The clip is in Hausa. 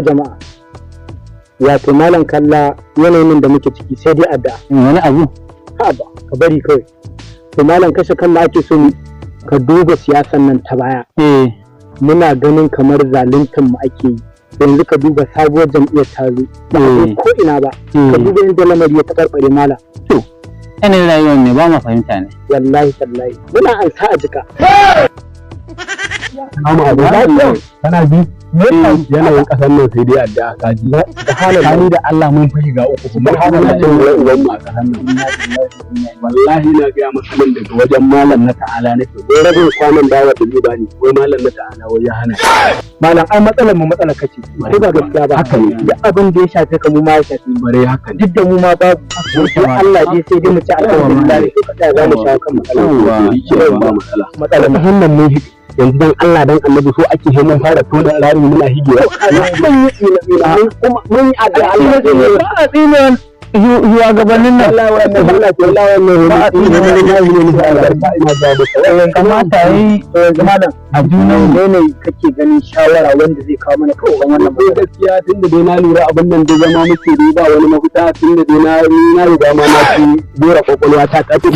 jama'a wato malam kalla yanayin da muke ciki sai dai addu'a. Wani abu ha ba ka bari kawai. To malam kashe kan ake so ka duba siyasan nan ta baya. Muna ganin kamar zaluntar mu ake yi. Yanzu ka duba sabuwar jam'iyyar ta zo ba ko ina ba. Ka duba yadda lamari ya tabarbare malam. To yanayin rayuwar ne ba ma fahimta ne. Wallahi tallahi muna an sa a jika. Amma abu kana bi yanayin kasar nan sai dai addu'a kaji da halin da Allah mun fi shiga uku kuma halin da uban mu a kasar nan wallahi na ga musulmin daga wajen malam na ta'ala nake ko rabin kwanan dawa da zuba ni ko malam na ta'ala wai ya hana malam ai matsalar mu matsalar kace ko ba gaskiya ba haka ne duk abin da ya shafe ka mu ma ya shafe bare haka duk da mu ma babu Allah dai sai dai mu ci alhamdulillah to kada za mu shawo kan matsalar muhimmin mun yanzu dan Allah dan Annabi so ake mun fara tona rami muna higewa mun yi addu'a Allah ya tsine zuwa gabanin nan kamata yi a juna ne kake ganin shawara wanda zai kawo mana kawai wannan gaskiya tunda dai na lura abin nan da zama muke dai ba wani mafita tunda dai na riga ma na ci gora kwakwalwa ta kace